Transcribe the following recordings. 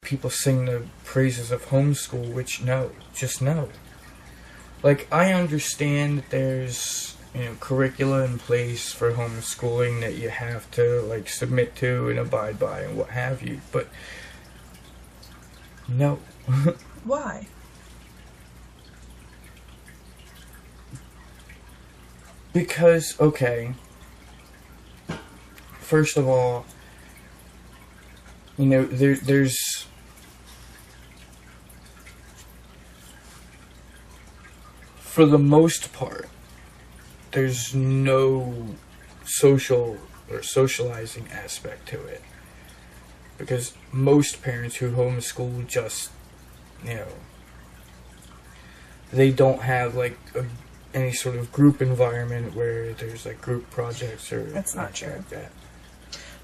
people sing the praises of homeschool, which no, just no. Like, I understand that there's, curricula in place for homeschooling that you have to, like, submit to and abide by and what have you, but no. Why? Because, okay, first of all, there's for the most part, there's no social or socializing aspect to it. Because most parents who homeschool just, they don't have, like, any sort of group environment where there's, like, group projects or That's not true. Like that.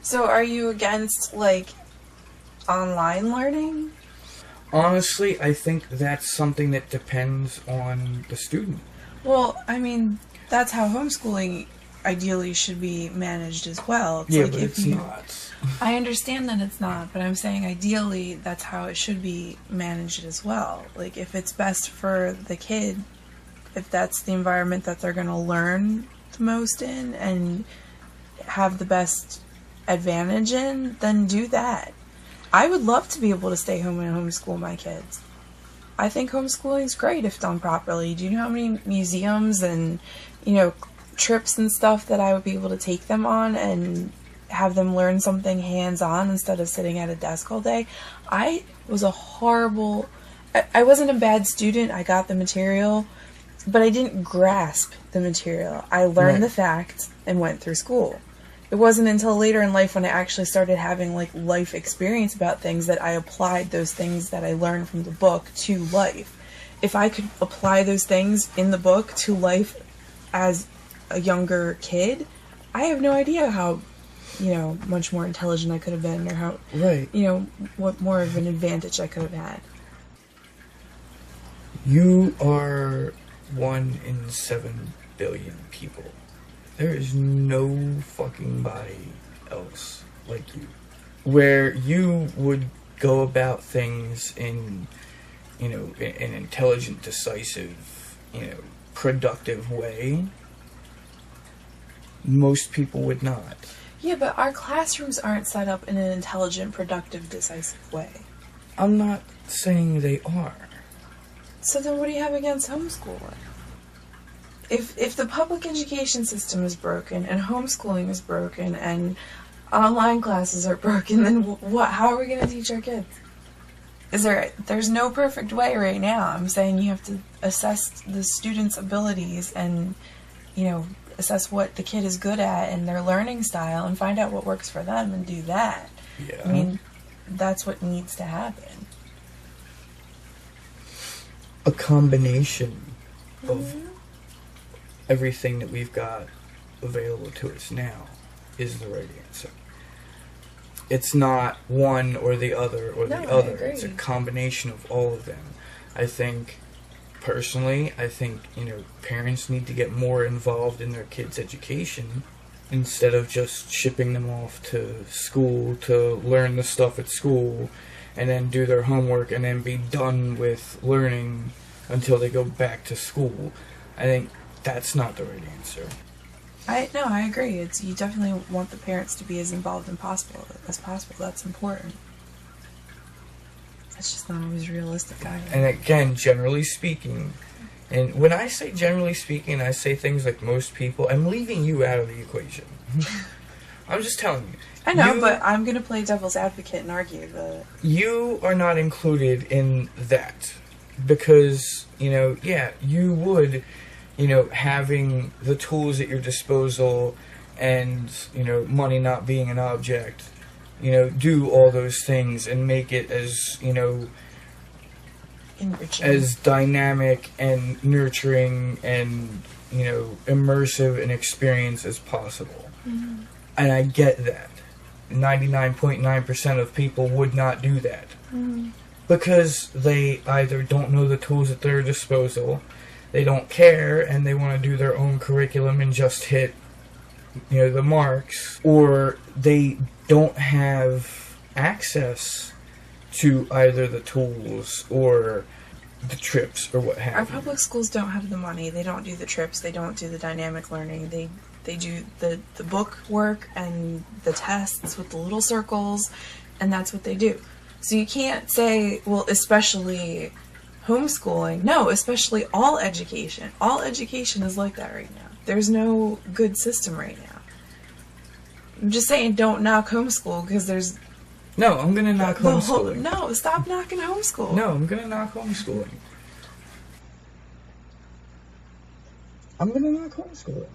So are you against, like, online learning? Honestly, I think that's something that depends on the student. Well, I mean, that's how homeschooling ideally should be managed as well. It's but it's not. I understand that it's not, but I'm saying ideally that's how it should be managed as well. Like, if it's best for the kid, if that's the environment that they're going to learn the most in and have the best advantage in, then do that. I would love to be able to stay home and homeschool my kids. I think homeschooling is great if done properly. Do you know how many museums and, trips and stuff that I would be able to take them on and have them learn something hands-on instead of sitting at a desk all day? I wasn't a bad student. I got the material, but I didn't grasp the material. I learned the facts and went through school. It wasn't until later in life when I actually started having, like, life experience about things that I applied those things that I learned from the book to life. If I could apply those things in the book to life as a younger kid, I have no idea how, much more intelligent I could have been, or how, what more of an advantage I could have had. You are 1 in 7 billion people. There is no fucking body else like you. Where you would go about things in, an intelligent, decisive, productive way. Most people would not. Yeah, but our classrooms aren't set up in an intelligent, productive, decisive way. I'm not saying they are. So then what do you have against homeschooling? If the public education system is broken, and homeschooling is broken, and online classes are broken, then how are we going to teach our kids? There's no perfect way right now. I'm saying you have to assess the student's abilities and, assess what the kid is good at and their learning style and find out what works for them and do that. Yeah. I mean, that's what needs to happen. A combination of everything that we've got available to us now is the right answer. It's not one or the other or the other. It's a combination of all of them. I think, personally, parents need to get more involved in their kids' education instead of just shipping them off to school to learn the stuff at school and then do their homework and then be done with learning until they go back to school. I think that's not the right answer. I agree. You definitely want the parents to be as involved as possible. That's important. It's just not always realistic either. And again, generally speaking, and when I say generally speaking, I say things like most people. I'm leaving you out of the equation. I'm just telling you. I know, but I'm going to play devil's advocate and argue that you are not included in that because, you would, having the tools at your disposal and, money not being an object, do all those things and make it as, enriching, as dynamic and nurturing and, immersive an experience as possible. Mm-hmm. And I get that. 99.9% of people would not do that. Mm-hmm. Because they either don't know the tools at their disposal, they don't care, and they want to do their own curriculum and just hit, the marks, or they don't have access to either the tools or the trips or what have Our you. public schools don't have the money. They don't do the trips. They don't do the dynamic learning. They do the book work and the tests with the little circles, and that's what they do. So you can't say, well, especially homeschooling. No, especially all education. All education is like that right now. There's no good system right now. I'm just saying, don't knock homeschool because there's No, I'm gonna knock homeschooling. No, stop knocking homeschool. No, I'm gonna knock homeschooling. I'm gonna knock homeschooling.